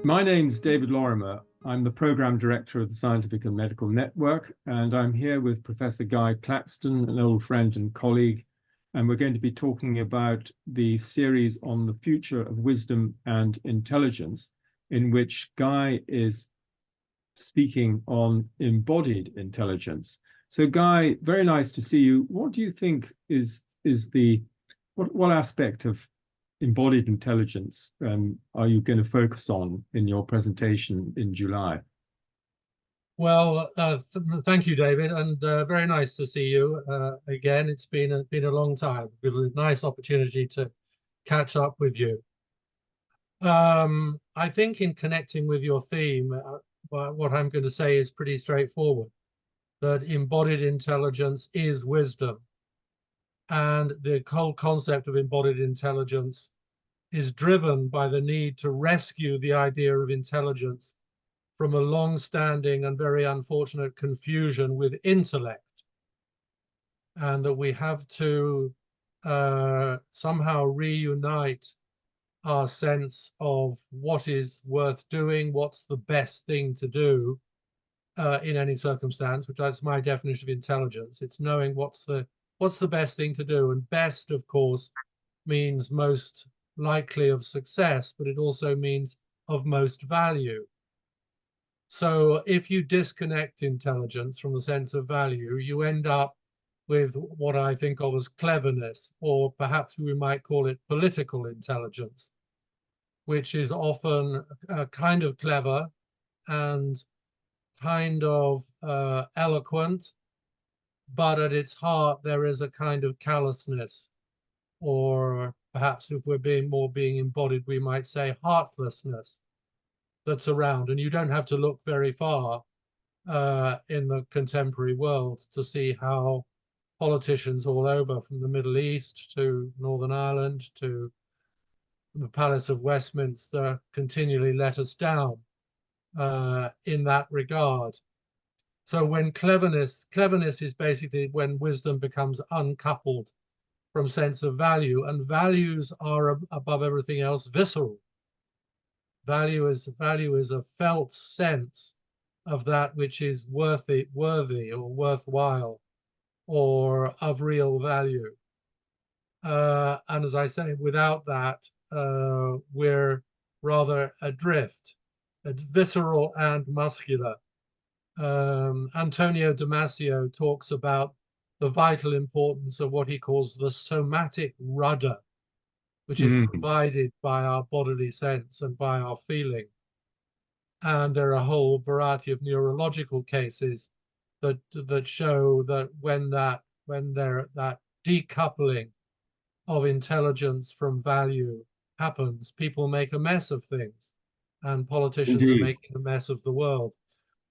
My name's David Lorimer. I'm the Program Director of the Scientific and Medical Network, and I'm here with Professor Guy Claxton, an old friend and colleague, and we're going to be talking about the series on the future of wisdom and intelligence, in which Guy is speaking on embodied intelligence. So Guy, very nice to see you. What do you think is what aspect of embodied intelligence are you going to focus on in your presentation in July? Well, thank you, David, and very nice to see you again. It's been a long time. It's a nice opportunity to catch up with you. I think in connecting with your theme, what I'm going to say is pretty straightforward, that embodied intelligence is wisdom. And the whole concept of embodied intelligence is driven by the need to rescue the idea of intelligence from a long-standing and very unfortunate confusion with intellect, and that we have to somehow reunite our sense of what is worth doing, what's the best thing to do in any circumstance, which is my definition of intelligence. It's knowing what's the best thing to do, and best, of course, means most likely of success, but it also means of most value. So if you disconnect intelligence from the sense of value, you end up with what I think of as cleverness, or perhaps we might call it political intelligence, which is often kind of clever and kind of eloquent, but at its heart there is a kind of callousness, or perhaps if we're being embodied, we might say heartlessness, that's around. And you don't have to look very far in the contemporary world to see how politicians all over, from the Middle East to Northern Ireland to the Palace of Westminster, continually let us down in that regard. So when cleverness is basically when wisdom becomes uncoupled from sense of value, and values are above everything else visceral. Value is a felt sense of that which is worthy or worthwhile or of real value. And as I say, without that, we're rather adrift, visceral and muscular. Antonio Damasio talks about the vital importance of what he calls the somatic rudder, which is provided by our bodily sense and by our feeling. And there are a whole variety of neurological cases that show that when that decoupling of intelligence from value happens, people make a mess of things, and politicians are making a mess of the world.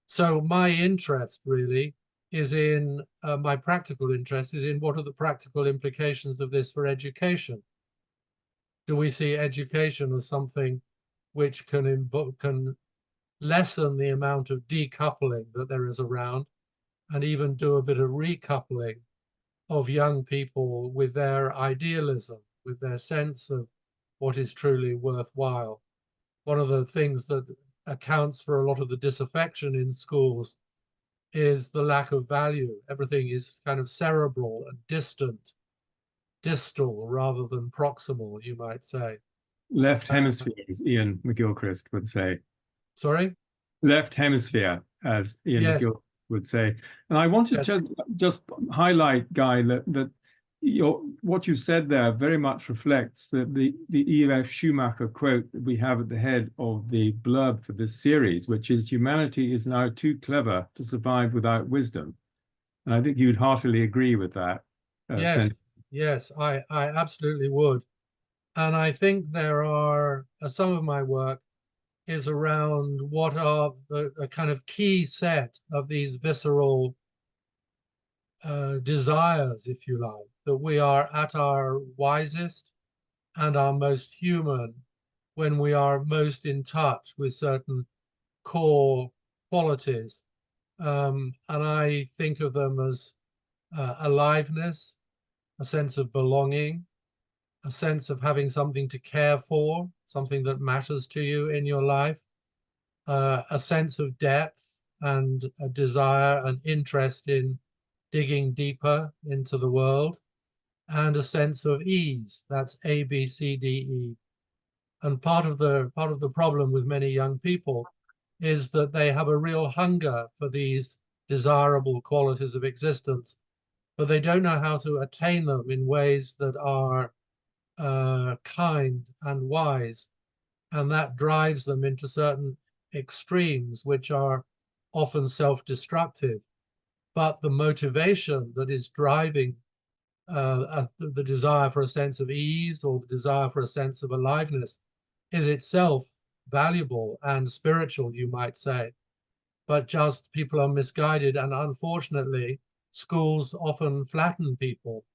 So my interest really is in, my practical interest is in what are the practical implications of this for education. Do we see education as something which can lessen the amount of decoupling that there is around, and even do a bit of recoupling of young people with their idealism, with their sense of what is truly worthwhile? One of the things that accounts for a lot of the disaffection in schools is the lack of value. Everything is kind of cerebral and distal rather than proximal, you might say. Left hemisphere, as Ian McGilchrist would say. Sorry? Left hemisphere, as Ian McGilchrist would say. And I wanted to just highlight, Guy, that what you said there very much reflects the E.F. Schumacher quote that we have at the head of the blurb for this series, which is, humanity is now too clever to survive without wisdom. And I think you'd heartily agree with that. Yes, I absolutely would. And I think there are, some of my work is around what are the kind of key set of these visceral desires, if you like, that we are at our wisest and our most human when we are most in touch with certain core qualities. And I think of them as aliveness, a sense of belonging, a sense of having something to care for, something that matters to you in your life, a sense of depth and a desire and interest in digging deeper into the world, and a sense of ease. That's A, B, C, D, E. And part of the problem with many young people is that they have a real hunger for these desirable qualities of existence, but they don't know how to attain them in ways that are kind and wise. And that drives them into certain extremes, which are often self-destructive. But the motivation that is driving the desire for a sense of ease or the desire for a sense of aliveness is itself valuable and spiritual, you might say. But just people are misguided, and unfortunately, schools often flatten people.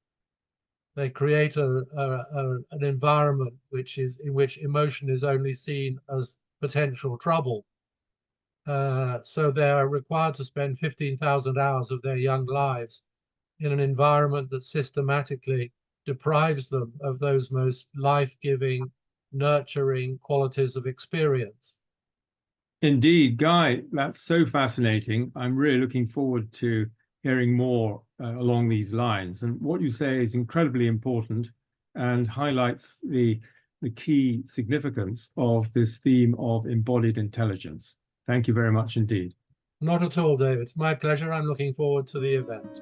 They create an environment in which emotion is only seen as potential trouble. So they're required to spend 15,000 hours of their young lives in an environment that systematically deprives them of those most life-giving, nurturing qualities of experience. Indeed, Guy, that's so fascinating. I'm really looking forward to hearing more along these lines. And what you say is incredibly important and highlights the key significance of this theme of embodied intelligence. Thank you very much indeed. Not at all, David. It's my pleasure. I'm looking forward to the event.